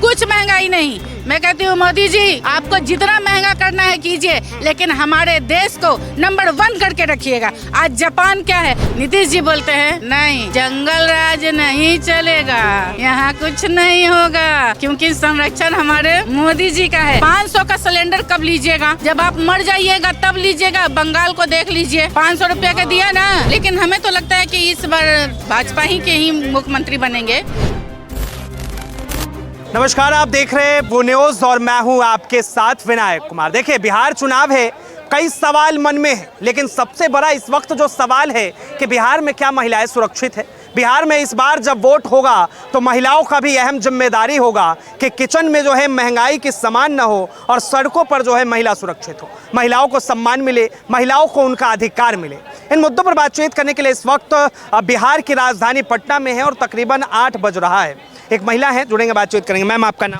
कुछ महंगाई नहीं। मैं कहती हूँ मोदी जी, आपको जितना महंगा करना है कीजिए, लेकिन हमारे देश को नंबर 1 करके रखिएगा। आज जापान क्या है, नीतीश जी बोलते हैं नहीं, जंगल राज नहीं चलेगा, यहाँ कुछ नहीं होगा, क्योंकि संरक्षण हमारे मोदी जी का है। 500 का सिलेंडर कब लीजिएगा? जब आप मर जाइएगा तब लीजिएगा। बंगाल को देख लीजिए, 500 रुपया का दिया ना। लेकिन हमें तो लगता है कि इस बार भाजपा ही के ही मुख्यमंत्री बनेंगे। नमस्कार, आप देख रहे हैं वो न्यूज़ और मैं हूं आपके साथ विनायक कुमार। देखिए, बिहार चुनाव है, कई सवाल मन में है, लेकिन सबसे बड़ा इस वक्त जो सवाल है कि बिहार में क्या महिलाएं सुरक्षित है। बिहार में इस बार जब वोट होगा तो महिलाओं का भी अहम जिम्मेदारी होगा कि किचन में जो है महंगाई की सामान न हो और सड़कों पर जो है महिला सुरक्षित हो, महिलाओं को सम्मान मिले, महिलाओं को उनका अधिकार मिले। इन मुद्दों पर बातचीत करने के लिए इस वक्त बिहार की राजधानी पटना में है और तकरीबन 8 बज रहा है। एक महिला है, जुड़ेंगे, बातचीत करेंगे। मैम, आपका नाम?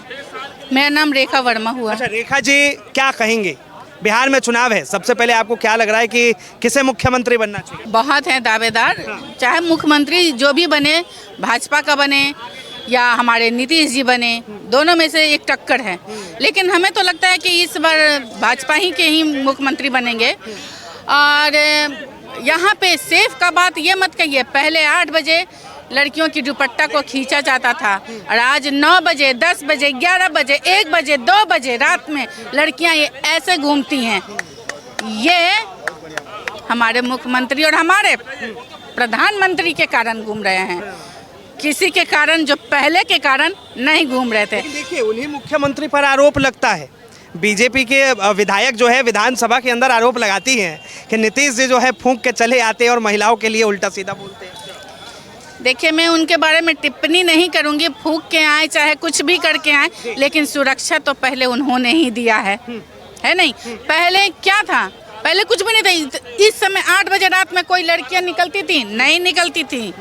मेरा नाम रेखा वर्मा हुआ। अच्छा रेखा जी, क्या कहेंगे? बिहार में चुनाव है, सबसे पहले आपको क्या लग रहा है कि किसे मुख्यमंत्री बनना चाहिए? बहुत हैं दावेदार, चाहे मुख्यमंत्री जो भी बने, भाजपा का बने या हमारे नीतीश जी बने, दोनों में से एक टक्कर है। लेकिन हमें तो लगता है कि इस बार भाजपा ही के ही मुख्यमंत्री बनेंगे। और यहाँ पे सेफ का बात ये मत कहिए, पहले 8 बजे लड़कियों की दुपट्टा को खींचा जाता था और आज 9 बजे, 10 बजे, 11 बजे, 1 बजे, 2 बजे रात में लड़कियां ये ऐसे घूमती हैं। ये हमारे मुख्यमंत्री और हमारे प्रधानमंत्री के कारण घूम रहे हैं, किसी के कारण जो पहले के कारण नहीं घूम रहे थे। देखिए, उन्हीं मुख्यमंत्री पर आरोप लगता है। बीजेपी के विधायक जो है विधानसभा के अंदर आरोप लगाती हैं कि नीतीश जी जो है फूंक के चले आते हैं और महिलाओं के लिए उल्टा सीधा बोलते हैं। देखिए, मैं उनके बारे में टिप्पणी नहीं करूंगी, फूंक के आए चाहे कुछ भी करके आए, लेकिन सुरक्षा तो पहले उन्होंने ही दिया है नहीं? पहले क्या था? पहले कुछ भी नहीं था। इस समय 8 बजे रात में कोई लड़कियां निकलती थी? नहीं निकलती थी।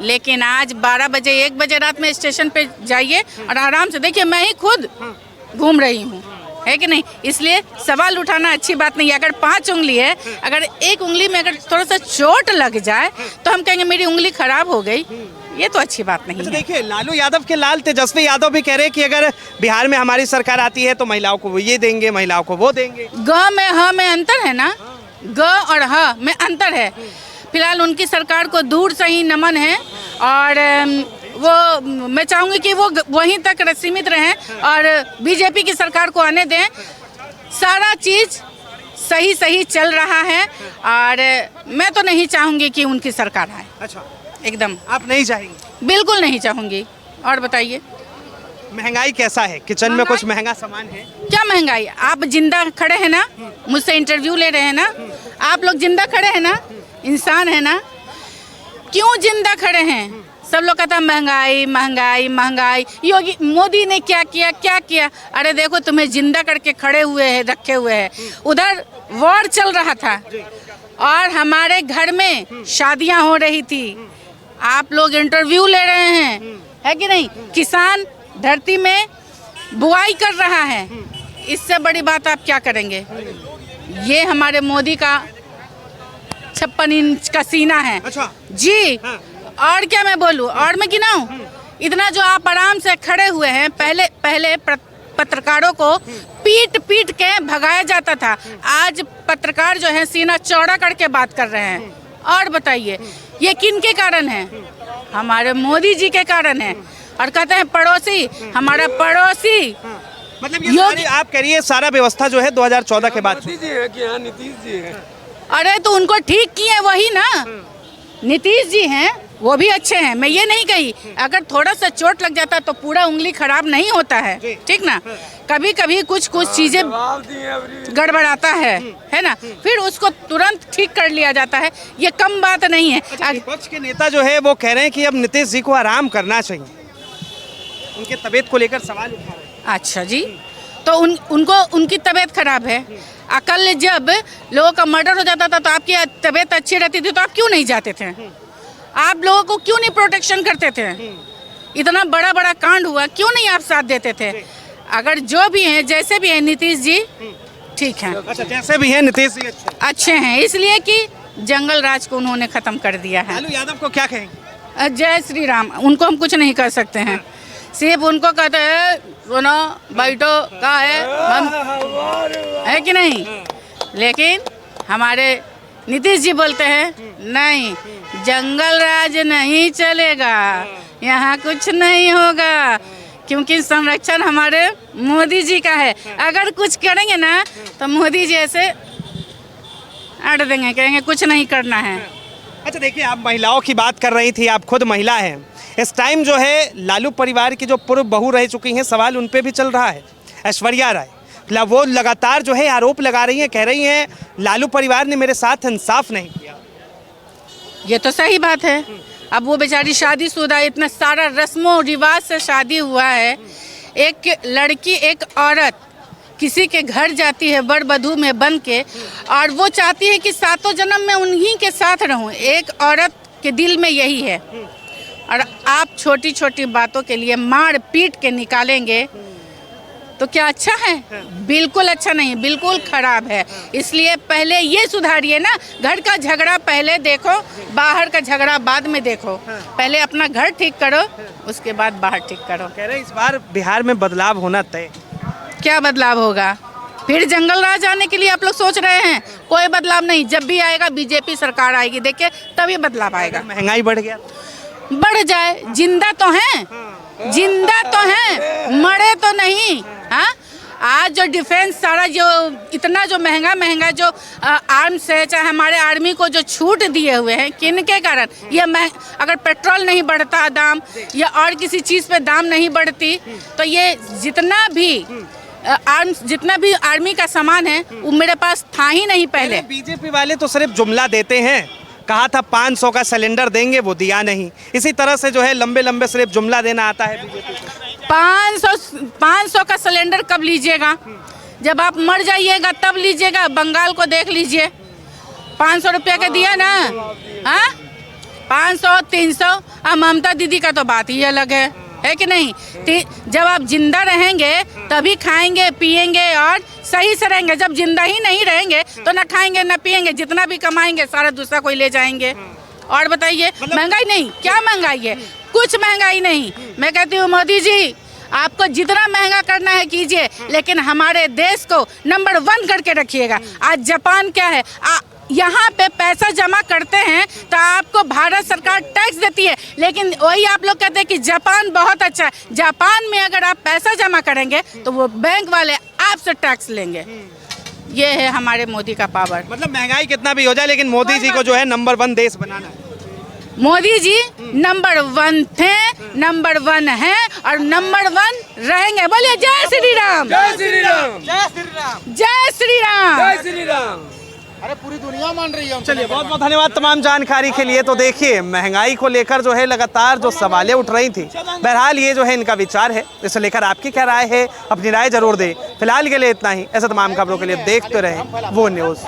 लेकिन आज 12 बजे, 1 बजे रात में स्टेशन पे जाइए और आराम से देखिए, मैं ही खुद घूम रही हूँ, है कि नहीं? इसलिए सवाल उठाना अच्छी बात नहीं है। अगर 5 उंगली है, अगर एक उंगली में अगर थोड़ा सा चोट लग जाए तो हम कहेंगे मेरी उंगली खराब हो गई, ये तो अच्छी बात नहीं है। देखिए, लालू यादव के लाल तेजस्वी यादव भी कह रहे हैं कि अगर बिहार में हमारी सरकार आती है तो महिलाओं को वो ये देंगे, महिलाओं को वो देंगे। ग में ह में अंतर है ना, ग और ह में अंतर है। फिलहाल उनकी सरकार को दूर से ही नमन है और वो मैं चाहूँगी कि वो वहीं तक सीमित रहें और बीजेपी की सरकार को आने दें। सारा चीज़ सही चल रहा है और मैं तो नहीं चाहूँगी कि उनकी सरकार आए। अच्छा, एकदम आप नहीं चाहेंगे? बिल्कुल नहीं चाहूँगी। और बताइए, महंगाई कैसा है? किचन में कुछ महंगा सामान है? क्या महंगाई? आप जिंदा खड़े हैं ना, मुझसे इंटरव्यू ले रहे हैं ना, आप लोग जिंदा खड़े हैं ना, इंसान है ना, क्यों जिंदा खड़े हैं? सब लोग कहता महंगाई महंगाई महंगाई, योगी मोदी ने क्या किया? अरे देखो, तुम्हें जिंदा करके खड़े हुए हैं, रखे हुए हैं। उधर वॉर चल रहा था और हमारे घर में शादियां हो रही थी, आप लोग इंटरव्यू ले रहे हैं, है कि नहीं? किसान धरती में बुआई कर रहा है, इससे बड़ी बात आप क्या करेंगे? ये हमारे मोदी का 56 इंच का सीना है। अच्छा जी, और क्या मैं बोलूं? और मैं गिनाऊं? इतना जो आप आराम से खड़े हुए हैं, पहले पत्रकारों को पीट के भगाया जाता था, आज पत्रकार जो है सीना चौड़ा करके बात कर रहे हैं। और बताइए, ये किन के कारण है? हमारे मोदी जी के कारण है। और कहते हैं पड़ोसी, हमारा पड़ोसी मतलब ये आप कह रही है सारा व्यवस्था जो है 2014 के बाद नीतीश जी है कि हाँ नीतीश जी है। अरे तो उनको ठीक किए वही ना, नीतीश जी हैं, वो भी अच्छे हैं, मैं ये नहीं कही। अगर थोड़ा सा चोट लग जाता तो पूरा उंगली खराब नहीं होता है, ठीक ना? कभी कभी कुछ चीजें गड़बड़ाता है ना, फिर उसको तुरंत ठीक कर लिया जाता है, ये कम बात नहीं है। विपक्ष के नेता जो है वो कह रहे हैं कि अब नीतीश जी को आराम करना चाहिए, उनके तबीयत को लेकर सवाल उठा रहे हैं। अच्छा जी, तो उनको उनकी तबीयत खराब है। कल जब लोगों का मर्डर हो जाता था तो आपकी तबीयत अच्छी रहती थी तो आप क्यों नहीं जाते थे? आप लोगों को क्यों नहीं प्रोटेक्शन करते थे? इतना बड़ा कांड हुआ, क्यों नहीं आप साथ देते थे? अगर जो भी हैं, जैसे भी हैं, नीतीश जी ठीक हैं। अच्छा, जैसे भी हैं नीतीश जी अच्छे हैं, इसलिए कि जंगल राज को उन्होंने खत्म कर दिया है। लालू यादव को क्या कहेंगे? जय श्री राम, उनको हम कुछ नहीं कर सकते हैं, सिर्फ उनको कहते हैं सुनो बैठो का है हम है कि नहीं। लेकिन हमारे नीतीश जी बोलते हैं नहीं, जंगल राज नहीं चलेगा, यहाँ कुछ नहीं होगा, क्योंकि संरक्षण हमारे मोदी जी का है। अगर कुछ करेंगे ना तो मोदी जी ऐसे अड़ देंगे, कहेंगे कुछ नहीं करना है। अच्छा देखिए, आप महिलाओं की बात कर रही थी, आप खुद महिला हैं। इस टाइम जो है लालू परिवार की जो पूर्व बहू रह चुकी हैं, सवाल उन पे भी चल रहा है। ऐश्वर्या राय वो लगातार जो है आरोप लगा रही हैं, कह रही हैं लालू परिवार ने मेरे साथ इंसाफ नहीं किया। ये तो सही बात है। अब वो बेचारी शादीशुदा, इतना सारा रस्मों रिवाज से शादी हुआ है। एक लड़की, एक औरत किसी के घर जाती है बड़ बधू में बन के, और वो चाहती है कि सातों जन्म में उन्हीं के साथ रहूं। एक औरत के दिल में यही है, और आप छोटी छोटी बातों के लिए मार पीट के निकालेंगे तो क्या अच्छा है? बिल्कुल अच्छा नहीं, बिल्कुल खराब है। इसलिए पहले ये सुधारिए ना, घर का झगड़ा पहले देखो, बाहर का झगड़ा बाद में देखो। पहले अपना घर ठीक करो, उसके बाद बाहर ठीक करो। कह रहे इस बार बिहार में बदलाव होना तय। क्या बदलाव होगा? फिर जंगल राज आने के लिए आप लोग सोच रहे हैं? कोई बदलाव नहीं। जब भी आएगा बीजेपी सरकार आएगी, देखिए तभी बदलाव आएगा। महंगाई बढ़ गया, बढ़ जाए, जिंदा तो हैं, जिंदा तो हैं, मरे तो नहीं। हाँ, आज जो डिफेंस सारा जो इतना जो महंगा जो आर्म्स है, चाहे हमारे आर्मी को जो छूट दिए हुए हैं, किनके कारण? ये अगर पेट्रोल नहीं बढ़ता दाम, या और किसी चीज़ पे दाम नहीं बढ़ती, तो ये जितना भी आर्म्स, जितना भी आर्मी का सामान है, वो मेरे पास था ही नहीं पहले। बीजेपी वाले तो सिर्फ जुमला देते हैं, कहा था 500 का सिलेंडर देंगे, वो दिया नहीं। इसी तरह से जो है लंबे लंबे सिर्फ जुमला देना आता है बीजेपी को। 500 का सिलेंडर कब लीजिएगा? जब आप मर जाइएगा तब लीजिएगा। बंगाल को देख लीजिए, 500 रुपया का दिया ना। हाँ, 500 300। अब ममता दीदी का तो बात ही अलग है कि नहीं? जब आप जिंदा रहेंगे तभी खाएंगे पिएंगे और सही से रहेंगे। जब जिंदा ही नहीं रहेंगे तो ना खाएंगे ना पिएंगे, जितना भी कमाएंगे सारा दूसरा कोई ले जाएंगे। और बताइए, महंगाई नहीं? क्या महंगाई है? कुछ महंगाई नहीं। मैं कहती हूँ मोदी जी, आपको जितना महंगा करना है कीजिए, लेकिन हमारे देश को नंबर 1 करके रखिएगा। आज जापान क्या है, यहाँ पे पैसा जमा करते हैं तो आपको भारत सरकार टैक्स देती है, लेकिन वही आप लोग कहते हैं कि जापान बहुत अच्छा है। जापान में अगर आप पैसा जमा करेंगे तो वो बैंक वाले आपसे टैक्स लेंगे। ये है हमारे मोदी का पावर। मतलब महंगाई कितना भी हो जाए, लेकिन मोदी जी को जो है नंबर 1 देश बनाना है। मोदी जी नंबर 1 थे, नंबर 1 है और नंबर 1 रहेंगे। बोलिए जय श्री राम, जय श्री राम, जय श्री राम, जय श्री राम, जय श्री राम। अरे पूरी दुनिया मान रही है। चलिए, बहुत बहुत धन्यवाद तमाम जानकारी के लिए। तो देखिए, महंगाई को लेकर जो है लगातार जो सवालें उठ रही थी, बहरहाल ये जो है इनका विचार है। इसे लेकर आपकी क्या राय है? अपनी राय जरूर दें। फिलहाल के लिए इतना ही। ऐसे तमाम खबरों के लिए देखते रहें वो न्यूज़।